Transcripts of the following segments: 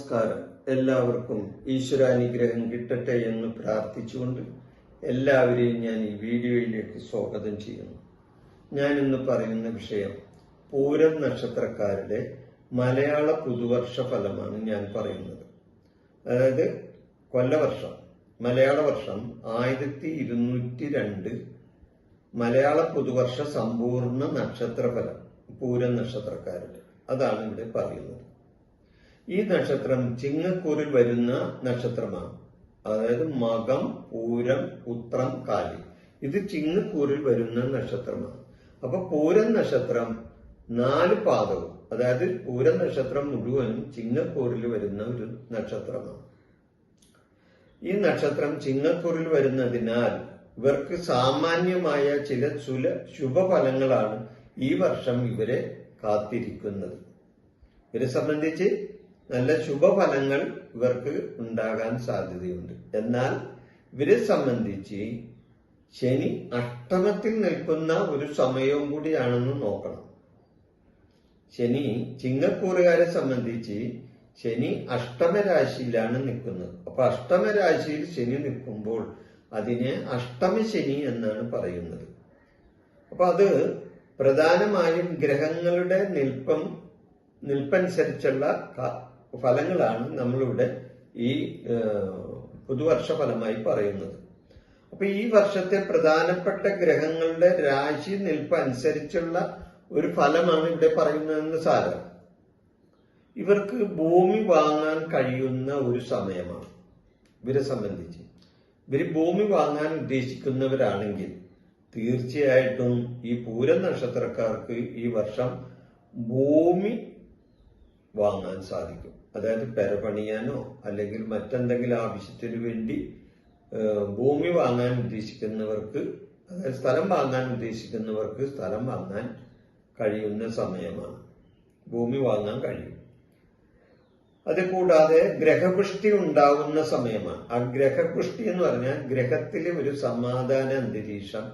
നമസ്കാരം. എല്ലാവർക്കും ഈശ്വരാനുഗ്രഹം കിട്ടട്ടെ എന്ന് പ്രാർത്ഥിച്ചുകൊണ്ട് എല്ലാവരെയും ഞാൻ ഈ വീഡിയോയിലേക്ക് സ്വാഗതം ചെയ്യുന്നു. ഞാൻ ഇന്ന് പറയുന്ന വിഷയം പൂരം നക്ഷത്രക്കാരുടെ മലയാള പുതുവർഷ ഫലമാണ് ഞാൻ പറയുന്നത്. അതായത് കൊല്ലവർഷം മലയാള വർഷം 1202 മലയാള പുതുവർഷ സമ്പൂർണ്ണ നക്ഷത്രഫലം പൂരം നക്ഷത്രക്കാരുടെ അതാണ് ഇവിടെ പറയുന്നത്. ഈ നക്ഷത്രം ചിങ്ങക്കൂറിൽ വരുന്ന നക്ഷത്രമാണ്. അതായത് മകം, പൂരം, ഉത്രം, കാലി. ഇത് ചിങ്ങക്കൂറിൽ വരുന്ന നക്ഷത്രമാണ്. അപ്പൊ പൂരം നക്ഷത്രം 4 പാദവും, അതായത് പൂരം നക്ഷത്രം മുഴുവനും ചിങ്ങക്കൂറിൽ വരുന്ന ഒരു നക്ഷത്രമാണ്. ഈ നക്ഷത്രം ചിങ്ങക്കൂറിൽ വരുന്നതിനാൽ ഇവർക്ക് സാമാന്യമായ ചില ശുഭഫലങ്ങളാണ് ഈ വർഷം ഇവരെ കാത്തിരിക്കുന്നത്. ഇവരെ സംബന്ധിച്ച് നല്ല ശുഭഫലങ്ങൾ ഇവർക്ക് ഉണ്ടാകാൻ സാധ്യതയുണ്ട്. എന്നാൽ ഇവരെ സംബന്ധിച്ച് ശനി അഷ്ടമത്തിൽ നിൽക്കുന്ന ഒരു സമയവും കൂടിയാണെന്ന് നോക്കണം. ശനി ചിങ്ങക്കൂറുകാരെ സംബന്ധിച്ച് ശനി അഷ്ടമരാശിയിലാണ് നിൽക്കുന്നത്. അപ്പൊ അഷ്ടമരാശിയിൽ ശനി നിൽക്കുമ്പോൾ അതിനെ അഷ്ടമശനി എന്നാണ് പറയുന്നത്. അപ്പൊ അത് പ്രധാനമായും ഗ്രഹങ്ങളുടെ നിൽപ്പനുസരിച്ചുള്ള ഫലങ്ങളാണ് നമ്മളിവിടെ ഈ പുതുവർഷ ഫലമായി പറയുന്നത്. അപ്പൊ ഈ വർഷത്തെ പ്രധാനപ്പെട്ട ഗ്രഹങ്ങളുടെ രാശി നിൽപ്പ് അനുസരിച്ചുള്ള ഒരു ഫലമാണ് ഇവിടെ പറയുന്നതെന്ന് സാരം. ഇവർക്ക് ഭൂമി വാങ്ങാൻ കഴിയുന്ന ഒരു സമയമാണ്. ഇവരെ സംബന്ധിച്ച് ഇവർ ഭൂമി വാങ്ങാൻ ഉദ്ദേശിക്കുന്നവരാണെങ്കിൽ തീർച്ചയായിട്ടും ഈ പൂരം നക്ഷത്രക്കാർക്ക് ഈ വർഷം ഭൂമി വാങ്ങാൻ സാധിക്കും. അതായത് പെരപണിയാനോ അല്ലെങ്കിൽ മറ്റെന്തെങ്കിലും ആവശ്യത്തിനു വേണ്ടി ഭൂമി വാങ്ങാൻ ഉദ്ദേശിക്കുന്നവർക്ക്, അതായത് സ്ഥലം വാങ്ങാൻ ഉദ്ദേശിക്കുന്നവർക്ക് സ്ഥലം വാങ്ങാൻ കഴിയുന്ന സമയമാണ്. ഭൂമി വാങ്ങാൻ കഴിയും. അതുകൂടാതെ ഗ്രഹപുഷ്ടി ഉണ്ടാകുന്ന സമയമാണ്. ആ ഗ്രഹപുഷ്ടി എന്ന് പറഞ്ഞാൽ ഗ്രഹത്തിലെ ഒരു സമാധാന അന്തരീക്ഷം,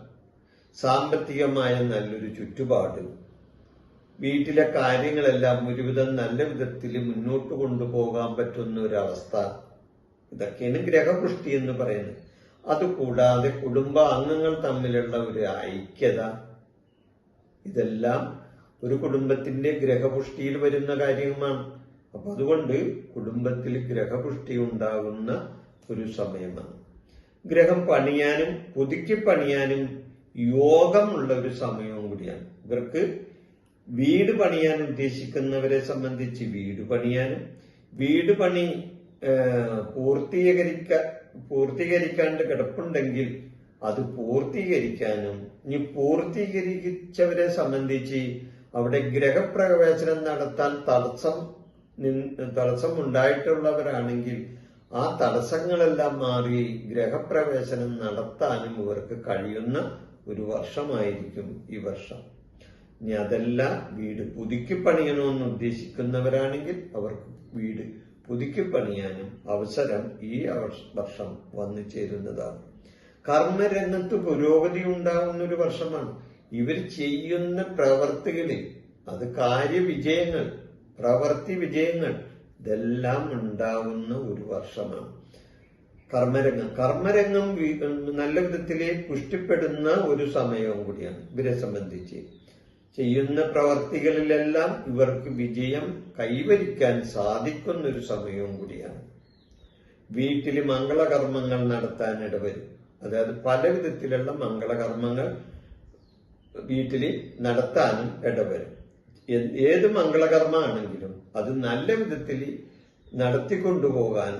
സാമ്പത്തികമായ നല്ലൊരു ചുറ്റുപാട്, വീട്ടിലെ കാര്യങ്ങളെല്ലാം ഒരുവിധം നല്ല വിധത്തിൽ മുന്നോട്ട് കൊണ്ടുപോകാൻ പറ്റുന്ന ഒരവസ്ഥ, ഇതൊക്കെയാണ് ഗ്രഹപുഷ്ടി എന്ന് പറയുന്നത്. അതുകൂടാതെ കുടുംബ അംഗങ്ങൾ തമ്മിലുള്ള ഒരു ഐക്യത, ഇതെല്ലാം ഒരു കുടുംബത്തിന്റെ ഗ്രഹപുഷ്ടിയിൽ വരുന്ന കാര്യമാണ്. അപ്പൊ അതുകൊണ്ട് കുടുംബത്തിൽ ഗ്രഹപുഷ്ടി ഉണ്ടാകുന്ന ഒരു സമയമാണ്. ഗ്രഹം പണിയാനും പുതുക്കി പണിയാനും യോഗമുള്ള ഒരു സമയവും കൂടിയാണ്. ഇവർക്ക് വീട് പണിയാൻ ഉദ്ദേശിക്കുന്നവരെ സംബന്ധിച്ച് വീട് പണിയാനും, വീട് പണി പൂർത്തീകരിക്കാണ്ട് കിടപ്പുണ്ടെങ്കിൽ അത് പൂർത്തീകരിക്കാനും, ഇനി പൂർത്തീകരിച്ചവരെ സംബന്ധിച്ച് അവിടെ ഗ്രഹപ്രവേശനം നടത്താൻ തടസ്സം ഉണ്ടായിട്ടുള്ളവരാണെങ്കിൽ ആ തടസ്സങ്ങളെല്ലാം മാറി ഗ്രഹപ്രവേശനം നടത്താനും ഇവർക്ക് കഴിയുന്ന ഒരു വർഷമായിരിക്കും ഈ വർഷം. ഇനി അതല്ല, വീട് പുതുക്കി പണിയണമെന്ന് ഉദ്ദേശിക്കുന്നവരാണെങ്കിൽ അവർക്ക് വീട് പുതുക്കി പണിയാനും അവസരം ഈ വർഷം വന്നു ചേരുന്നതാണ്. കർമ്മരംഗത്ത് പുരോഗതി ഉണ്ടാകുന്ന ഒരു വർഷമാണ്. ഇവർ ചെയ്യുന്ന പ്രവർത്തികളിൽ അത് കാര്യവിജയങ്ങൾ, പ്രവർത്തി വിജയങ്ങൾ ഇതെല്ലാം ഉണ്ടാകുന്ന ഒരു വർഷമാണ്. കർമ്മരംഗം നല്ല വിധത്തിലെ പുഷ്ടിപ്പെടുന്ന ഒരു സമയവും കൂടിയാണ്. ഇവരെ സംബന്ധിച്ച് ചെയ്യുന്ന പ്രവർത്തികളിലെല്ലാം ഇവർക്ക് വിജയം കൈവരിക്കാൻ സാധിക്കുന്ന ഒരു സമയവും കൂടിയാണ്. വീട്ടിൽ മംഗളകർമ്മങ്ങൾ നടത്താൻ ഇടവരും. അതായത് പല വിധത്തിലുള്ള മംഗളകർമ്മങ്ങൾ വീട്ടിൽ നടത്താനും ഇടവരും. ഏത് മംഗളകർമ്മമാണെങ്കിലും അത് നല്ല വിധത്തിൽ നടത്തിക്കൊണ്ടുപോകാൻ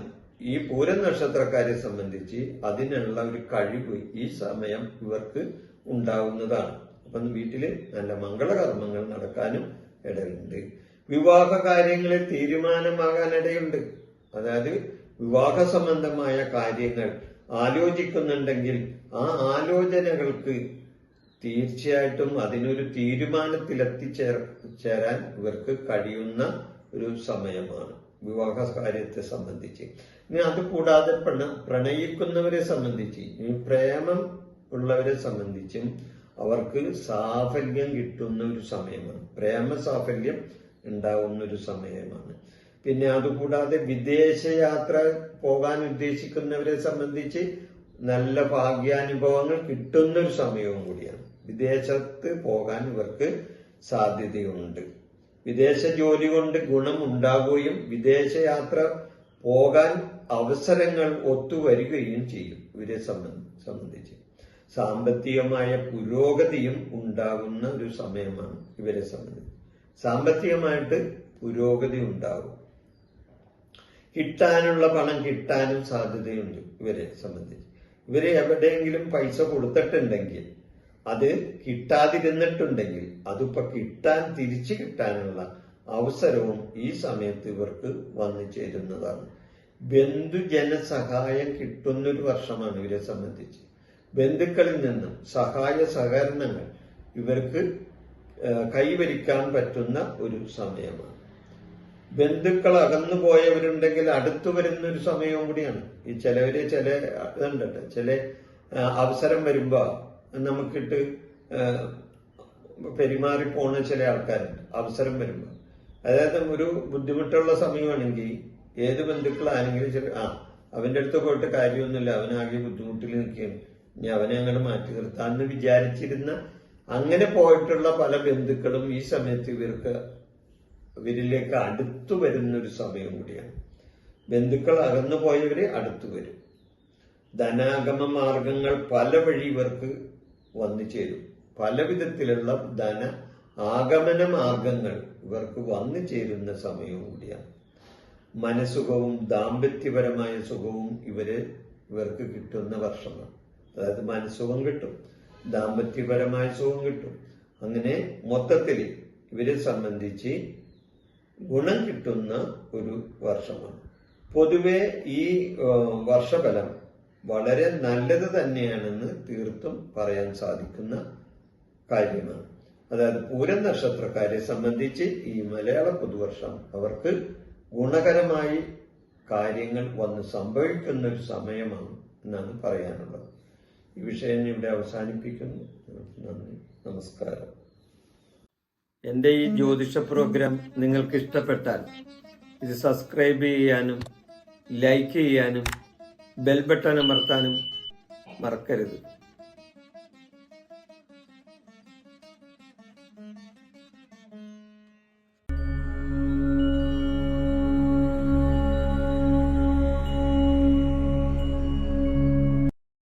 ഈ പൂരം നക്ഷത്രക്കാരെ സംബന്ധിച്ച് അതിനുള്ള ഒരു കഴിവ് ഈ സമയം ഇവർക്ക് ഉണ്ടാവുന്നതാണ്. അപ്പം വീട്ടില് നല്ല മംഗളകർമ്മങ്ങൾ നടക്കാനും ഇടയുണ്ട്. വിവാഹ കാര്യങ്ങളിൽ തീരുമാനമാകാനിടയുണ്ട്. അതായത് വിവാഹ സംബന്ധമായ കാര്യങ്ങൾ ആലോചിക്കുന്നുണ്ടെങ്കിൽ ആ ആലോചനകൾക്ക് തീർച്ചയായിട്ടും അതിനൊരു തീരുമാനത്തിലെത്തിച്ചേരാൻ ഇവർക്ക് കഴിയുന്ന ഒരു സമയമാണ് വിവാഹ കാര്യത്തെ സംബന്ധിച്ച്. ഇനി അതുകൂടാതെ പ്രണയിക്കുന്നവരെ സംബന്ധിച്ച്, ഈ പ്രേമം ഉള്ളവരെ സംബന്ധിച്ചും അവർക്ക് സാഫല്യം കിട്ടുന്ന ഒരു സമയമാണ്. പ്രേമ സാഫല്യം ഉണ്ടാവുന്ന ഒരു സമയമാണ്. പിന്നെ അതുകൂടാതെ വിദേശയാത്ര പോകാൻ ഉദ്ദേശിക്കുന്നവരെ സംബന്ധിച്ച് നല്ല ഭാഗ്യാനുഭവങ്ങൾ കിട്ടുന്ന ഒരു സമയവും കൂടിയാണ്. വിദേശത്ത് പോകാൻ ഇവർക്ക് സാധ്യതയുണ്ട്. വിദേശ ജോലി കൊണ്ട് ഗുണം ഉണ്ടാവുകയും വിദേശയാത്ര പോകാൻ അവസരങ്ങൾ ഒത്തുവരികയും ചെയ്യും. ഇവരെ സംബന്ധിച്ച് സാമ്പത്തികമായ പുരോഗതിയും ഉണ്ടാകുന്ന ഒരു സമയമാണ്. ഇവരെ സംബന്ധിച്ച് സാമ്പത്തികമായിട്ട് പുരോഗതി ഉണ്ടാകും. കിട്ടാനുള്ള പണം കിട്ടാനും സാധ്യതയുണ്ട്. ഇവരെ സംബന്ധിച്ച് ഇവര് എവിടെയെങ്കിലും പൈസ കൊടുത്തിട്ടുണ്ടെങ്കിൽ, അത് കിട്ടാതിരുന്നിട്ടുണ്ടെങ്കിൽ അതിപ്പോ തിരിച്ചു കിട്ടാനുള്ള അവസരവും ഈ സമയത്ത് ഇവർക്ക് വന്നു ചേരുന്നതാണ്. ബന്ധുജന സഹായം കിട്ടുന്നൊരു വർഷമാണ് ഇവരെ സംബന്ധിച്ച്. ബന്ധുക്കളിൽ നിന്നും സഹായ സഹകരണങ്ങൾ ഇവർക്ക് കൈവരിക്കാൻ പറ്റുന്ന ഒരു സമയമാണ്. ബന്ധുക്കൾ അകന്നു പോയവരുണ്ടെങ്കിൽ അടുത്തു വരുന്ന ഒരു സമയവും കൂടിയാണ്. ഈ ഇതുണ്ടട്ടെ, ചില അവസരം വരുമ്പോ നമുക്കിട്ട് പെരുമാറിപ്പോണ ചില ആൾക്കാരുണ്ട്. അവസരം വരുമ്പോ, അതായത് ഒരു ബുദ്ധിമുട്ടുള്ള സമയമാണെങ്കിൽ ഏത് ബന്ധുക്കളാണെങ്കിലും അവന്റെ അടുത്ത് പോയിട്ട് കാര്യമൊന്നുമില്ല, അവനാകെ ബുദ്ധിമുട്ടിൽ നിൽക്കുകയാണ്, ഇനി അവനെ അങ്ങോട്ട് മാറ്റി നിർത്താന്ന് വിചാരിച്ചിരുന്ന അങ്ങനെ പോയിട്ടുള്ള പല ബന്ധുക്കളും ഈ സമയത്ത് ഇവരിലേക്ക് അടുത്തു വരുന്ന ഒരു സമയം കൂടിയാണ്. ബന്ധുക്കൾ അകന്നു പോയവര് അടുത്തു വരും. ധനാഗമ മാർഗങ്ങൾ പല വഴി ഇവർക്ക് വന്നു ചേരും. പല വിധത്തിലുള്ള ധന ആഗമന മാർഗങ്ങൾ ഇവർക്ക് വന്നു ചേരുന്ന സമയവും കൂടിയാണ്. മനസുഖവും ദാമ്പത്യപരമായ സുഖവും ഇവർക്ക് കിട്ടുന്ന വർഷമാണ്. അതായത് മനസുഖം കിട്ടും, ദാമ്പത്യപരമായ സുഖം കിട്ടും. അങ്ങനെ മൊത്തത്തിൽ ഇവരെ സംബന്ധിച്ച് ഗുണം കിട്ടുന്ന ഒരു വർഷമാണ്. പൊതുവെ ഈ വർഷഫലം വളരെ നല്ലത് തന്നെയാണെന്ന് തീർത്തും പറയാൻ സാധിക്കുന്ന കാര്യമാണ്. അതായത് പൂരം നക്ഷത്രക്കാരെ സംബന്ധിച്ച് ഈ മലയാള പുതുവർഷം അവർക്ക് ഗുണകരമായി കാര്യങ്ങൾ വന്ന് സംഭവിക്കുന്ന ഒരു സമയമാണ് എന്നാണ് പറയാനുള്ളത്. ഈ വിഷയം ഇവിടെ അവസാനിപ്പിക്കുന്നു. നന്ദി, നമസ്കാരം. എൻ്റെ ഈ ജ്യോതിഷ പ്രോഗ്രാം നിങ്ങൾക്ക് ഇഷ്ടപ്പെട്ടാൽ ഇത് സബ്സ്ക്രൈബ് ചെയ്യാനും ലൈക്ക് ചെയ്യാനും ബെൽ ബട്ടൺ അമർത്താനും മറക്കരുത്.